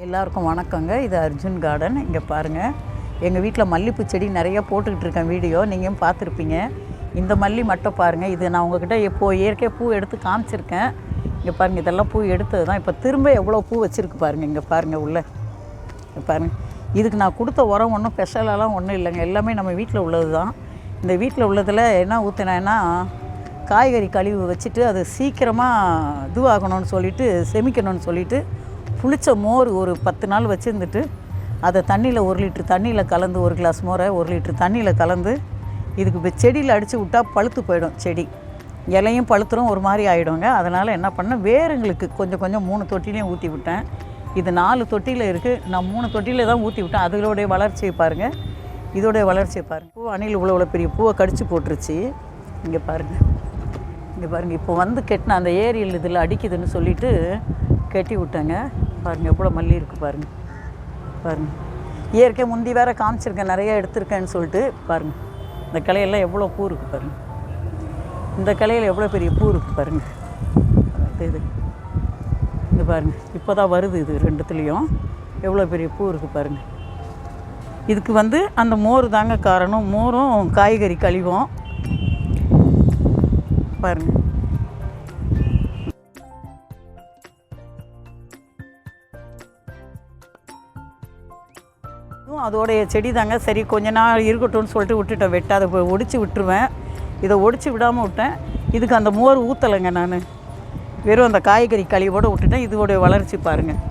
எல்லாருக்கும் வணக்கங்க. இது அர்ஜுன் கார்டன். இங்கே பாருங்கள், எங்கள் வீட்டில் மல்லிகைப்பூ செடி நிறைய போட்டுக்கிட்டு இருக்கேன். வீடியோ நீங்களும் பார்த்துருப்பீங்க. இந்த மல்லி மட்டும் பாருங்கள். இது நான் உங்கள்கிட்ட இயற்கையாக பூ எடுத்து காமிச்சிருக்கேன். இங்கே பாருங்கள், இதெல்லாம் பூ எடுத்தது தான். இப்போ திரும்ப எவ்வளோ பூ வச்சுருக்கு பாருங்கள். இங்கே பாருங்கள், உள்ளே பாருங்கள். இதுக்கு நான் கொடுத்த உரம் ஒன்றும் ஸ்பெஷலாலாம் ஒன்றும் இல்லைங்க. எல்லாமே நம்ம வீட்டில் உள்ளது தான். இந்த வீட்டில் உள்ளதில் என்ன ஊற்றினேன்னா, காய்கறி கழிவு வச்சுட்டு அது சீக்கிரமாக இதுவாகணும்னு சொல்லிவிட்டு செமிக்கணும்னு சொல்லிவிட்டு புளிச்ச மோர் ஒரு 10 நாள் வச்சுருந்துட்டு அதை தண்ணியில் 1 லிட்டர் தண்ணியில் கலந்து, 1 கிளாஸ் மோரை 1 லிட்டர் தண்ணியில் கலந்து இதுக்கு செடியில் அடித்து விட்டால் பழுத்து போயிடும். செடி இலையும் பழுத்துரும், ஒரு மாதிரி ஆகிடுங்க. அதனால் என்ன பண்ணேன், வேருங்களுக்கு கொஞ்சம் கொஞ்சம் 3 தொட்டிலையும் ஊற்றி விட்டேன். இது 4 தொட்டியில் இருக்குது. நான் 3 தொட்டியில் தான் ஊற்றி விட்டேன். அதோடைய வளர்ச்சியை பாருங்கள், இதோடைய வளர்ச்சியை பாருங்கள். பூ அணில் இவ்வளோ பெரிய பூவை கடிச்சு போட்டுருச்சு. இங்கே பாருங்கள், இங்கே பாருங்கள். இப்போ வந்து கெட்டின அந்த ஏரியில் இதில் அடிக்குதுன்னு சொல்லிவிட்டு கட்டி விட்டேங்க. பாருங்கள் எவ்வளோ மல்லி இருக்குது பாருங்கள். பாருங்கள், இயற்கை முந்தி வேறு காமிச்சிருக்கேன், நிறையா எடுத்திருக்கேன்னு சொல்லிட்டு. பாருங்கள், இந்த கிளையெல்லாம் எவ்வளோ பூ இருக்குது பாருங்கள். இந்த கிளையில் எவ்வளோ பெரிய பூ இருக்குது பாருங்கள். இது இங்கே பாருங்கள், இப்போ தான் வருது. இது ரெண்டுத்துலேயும் எவ்வளோ பெரிய பூ இருக்குது பாருங்கள். இதுக்கு வந்து அந்த மோர் தாங்க காரணம். மோரும் காய்கறி கழிவும் பாருங்கள். அதோடைய செடி தாங்க. சரி கொஞ்ச நாள் இருக்கட்டும்னு சொல்லிட்டு விட்டுட்டேன். வெட்டாத ஒடிச்சு விட்டுருவேன். இதை ஒடிச்சு விடாமல் விட்டேன். இதுக்கு அந்த மோர் ஊற்றலைங்க. நான் வெறும் அந்த காய்கறி கழிவோடு விட்டுட்டேன். இதோடைய வளர்ச்சி பாருங்கள்.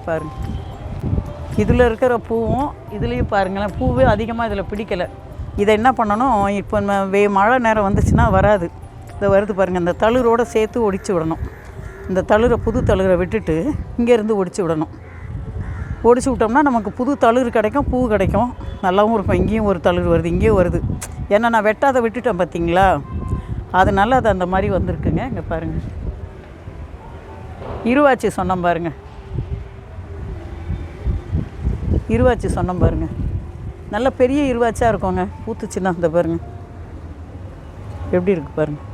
பாருங்கள், இதில் இருக்கிற பூவும் இதுலேயும் பாருங்களேன், பூவே அதிகமாக இதில் பிடிக்கலை. இதை என்ன பண்ணணும், இப்போ மழை நேரம் வந்துச்சுன்னா வராது. இதை வருது பாருங்கள். இந்த தளிரோடு சேர்த்து ஒடிச்சு விடணும். இந்த தளிரை, புது தளிரை விட்டுட்டு இங்கேருந்து ஒடிச்சு விடணும். ஒடிச்சு விட்டோம்னா நமக்கு புது தளிர் கிடைக்கும், பூ கிடைக்கும், நல்லாவும் இருக்கும். இங்கேயும் ஒரு தளிர் வருது, இங்கேயும் வருது. ஏன்னா நான் வெட்டாத விட்டுட்டேன் பார்த்தீங்களா, அதனால அது அந்த மாதிரி வந்திருக்குங்க. இங்கே பாருங்கள், இருவாச்சி சொன்னோம் பாருங்கள். இருவாச்சி சொன்னோம் பாருங்கள், நல்ல பெரிய இருவாச்சியாக இருக்குங்க. பூத்துச்சுன்னா இந்த பாருங்கள் எப்படி இருக்குது பாருங்கள்.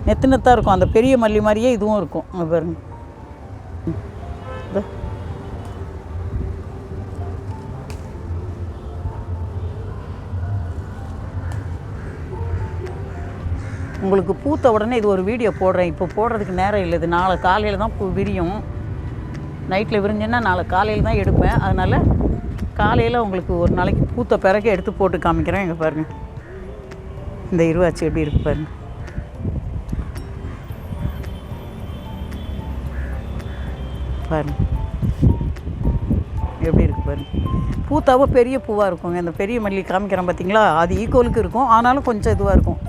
நெத்து நெத்தாக இருக்கும். அந்த பெரிய மல்லி மாதிரியே இதுவும் இருக்கும். அங்கே பாருங்கள். உங்களுக்கு பூத்த உடனே இது ஒரு வீடியோ போடுறேன். இப்போ போடுறதுக்கு நேரம் இல்லை. இது நாளை காலையில் தான் பூ விரியும். நைட்டில் விரிஞ்சுன்னா நாளை காலையில் தான் எடுப்பேன். அதனால் காலையில் உங்களுக்கு ஒரு நாளைக்கு பூத்த பிறகு எடுத்து போட்டு காமிக்கிறேன். இங்கே பாருங்கள், இந்த இருவாச்சி எப்படி இருக்குது பாருங்கள். பாருங்கள் எப்படி இருக்குது பாருங்கள். பூத்தாவோ பெரிய பூவாக இருக்குங்க. இந்த பெரிய மல்லி காமிக்கிறேன் பார்த்தீங்களா, அது ஈக்குவலுக்கு இருக்கும். ஆனாலும் கொஞ்சம் இதுவாக இருக்கும்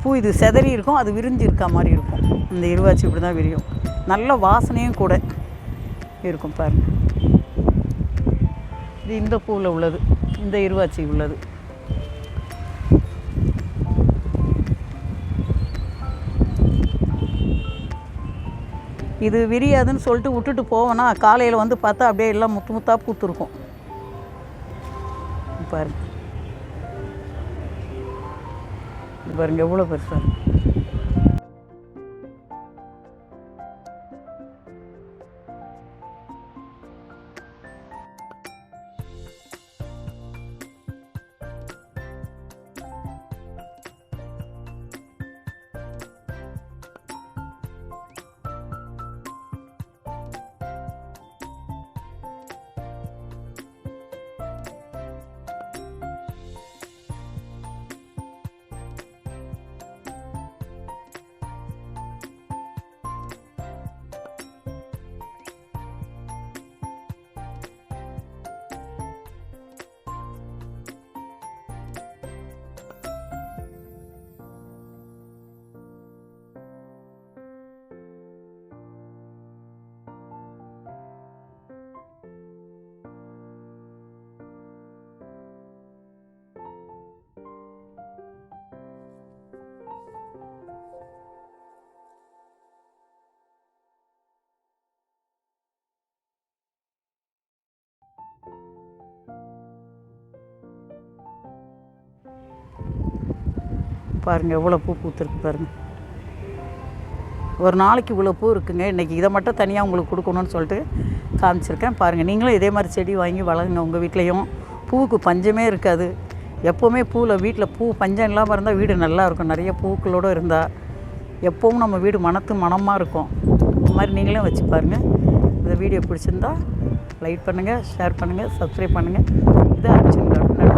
பூ. இது செதறி இருக்கும், அது விரிஞ்சு இருக்கா மாதிரி இருக்கும். இந்த இருவாச்சி இப்படி தான் விரியும். நல்ல வாசனையும் கூட இருக்கும் பாருங்கள். இது இந்த பூவில் உள்ளது, இந்த இருவாச்சி உள்ளது. இது விரியாதுன்னு சொல்லிட்டு விட்டுட்டு போவோன்னா காலையில் வந்து பார்த்தா அப்படியே எல்லாம் முத்து முத்தாக பூத்துருக்கும் பாருங்கள். பாருங்கள் எவ்வளோ பெருசாக. பாருங்கள் எவ்வளோ பூ பூத்துருக்கு பாருங்கள். ஒரு நாளைக்கு இவ்வளோ பூ இருக்குங்க. இன்றைக்கி இதை மட்டும் தனியாக உங்களுக்கு கொடுக்கணும்னு சொல்லிட்டு காமிச்சிருக்கேன். பாருங்கள், நீங்களும் இதே மாதிரி செடி வாங்கி வளருங்க. உங்கள் வீட்லேயும் பூவுக்கு பஞ்சமே இருக்காது. எப்போவுமே வீட்டில் பூ பஞ்சம் இல்லாமல் இருந்தால் வீடு நல்லாயிருக்கும். நிறைய பூக்களோடு இருந்தால் எப்போவும் நம்ம வீடு மனமாக இருக்கும். இந்த மாதிரி நீங்களும் வச்சு பாருங்கள். இந்த வீடியோ பிடிச்சிருந்தா லைக் பண்ணுங்கள், ஷேர் பண்ணுங்கள், சப்ஸ்கிரைப் பண்ணுங்கள். இது அர்ஜுன் கார்டன்.